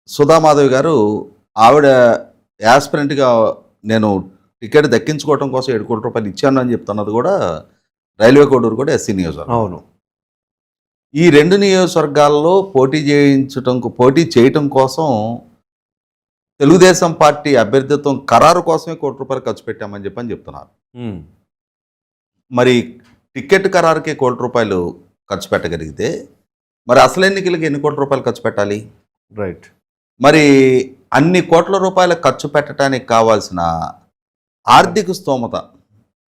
సుధామాధవి గారు ఆవిడ యాస్పిరెంట్‌గా నేను టికెట్ దక్కించుకోవటం కోసం రూ. 7,00,00,000 ఇచ్చాను అని చెప్తున్నది కూడా రైల్వే కోడూరు కూడా ఎస్సీ నియోజకవర్గం. అవును. ఈ 2 నియోజకవర్గాల్లో పోటీ చేయటం కోసం తెలుగుదేశం పార్టీ అభ్యర్థిత్వం ఖరారు కోసమే రూ. 1,00,00,000 ఖర్చు పెట్టామని చెప్తున్నారు. హ్మ్. మరి టికెట్ ఖరారుకే రూ. 1,00,00,000 ఖర్చు పెట్టగలిగితే మరి అసలు ఎన్నికలకి ఎన్ని కోట్ల రూపాయలు ఖర్చు పెట్టాలి? రైట్. మరి అన్ని కోట్ల రూపాయల ఖర్చు పెట్టడానికి కావాల్సిన ఆర్థిక స్తోమత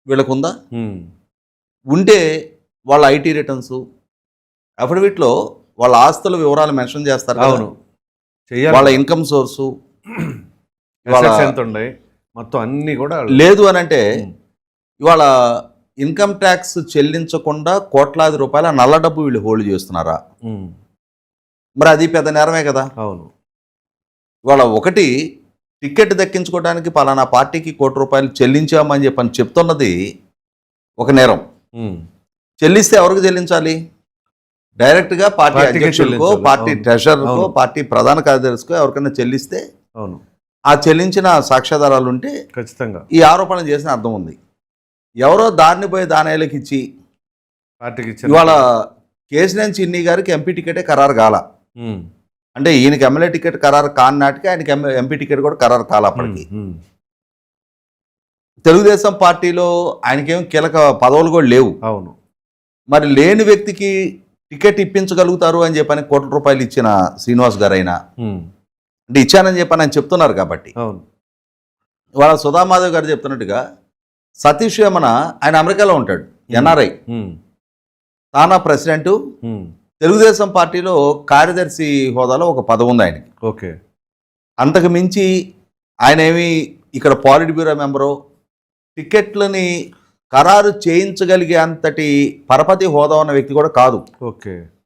వీళ్ళకుందా? హ్మ్. ఉంటే వాళ్ళ ఐటీ రిటర్న్స్ అఫిడవిట్లో వాళ్ళ ఆస్తుల వివరాలు మెన్షన్ చేస్తారు కదా. అవును. చెయ్యాలి. వాళ్ళ ఇన్కమ్ సోర్సు అసెట్స్ ఎంత ఉన్నాయి మొత్తం అన్ని కూడా లేదు అని అంటే ఇవాళ ఇన్కమ్ ట్యాక్స్ చెల్లించకుండా కోట్లాది రూపాయల నల్ల డబ్బు వీళ్ళు హోల్డ్ చేస్తున్నారా? మరి అది పెద్ద నేరమే కదా. అవును. ఇవాళ ఒకటి టికెట్ దక్కించుకోవడానికి పలానా పార్టీకి రూ. 1,00,00,000 చెల్లించామని చెప్తున్నది ఒక నేరం. చెల్లిస్తే ఎవరికి చెల్లించాలి? డైరెక్ట్గా పార్టీ పార్టీకే అధ్యక్షులకో, చెల్లించాలి. పార్టీ అవును. ట్రెషరర్కో, అవును. పార్టీ ప్రధాన కార్యదర్శికో ఎవరికైనా చెల్లిస్తే అవును. ఆ చెల్లించిన సాక్ష్యాధారాలు ఉంటే ఖచ్చితంగా ఈ ఆరోపణలు చేసిన అర్థం ఉంది. ఎవరో దారిని పోయి దానేళ్ళకి ఇచ్చి పార్టీకి ఇవాళ కేశినేని చిన్ని గారికి ఎంపీ టికెటే ఖరారు కాల. అంటే ఈయనకి ఎమ్మెల్యే టికెట్ ఖరారు కాని నాటికి ఆయనకి ఎంపీ టికెట్ కూడా ఖరారు కాల. అప్పటికి తెలుగుదేశం పార్టీలో ఆయనకేం కీలక పదవులు కూడా లేవు. అవును. మరి లేని వ్యక్తికి టికెట్ ఇప్పించగలుగుతారు అని చెప్పని రూ. 1,00,00,000 ఇచ్చిన శ్రీనివాస్ గారైనా అంటే ఇచ్చానని చెప్పని ఆయన చెప్తున్నారు కాబట్టి. అవును. ఇవాళ సుధామాధవ్ గారు చెప్తున్నట్టుగా సతీష్ వేమన ఆయన అమెరికాలో ఉంటాడు, ఎన్ఆర్ఐ, తానా ప్రెసిడెంటు, తెలుగుదేశం పార్టీలో కార్యదర్శి హోదాలో ఒక పదవి ఉంది ఆయనకి. ఓకే. అంతకు మించి ఆయన ఏమి ఇక్కడ పాలిట్ బ్యూరో మెంబరు, టికెట్లని ఖరారు చేయించగలిగే అంతటి పరపతి హోదా ఉన్న వ్యక్తి కూడా కాదు. ఓకే.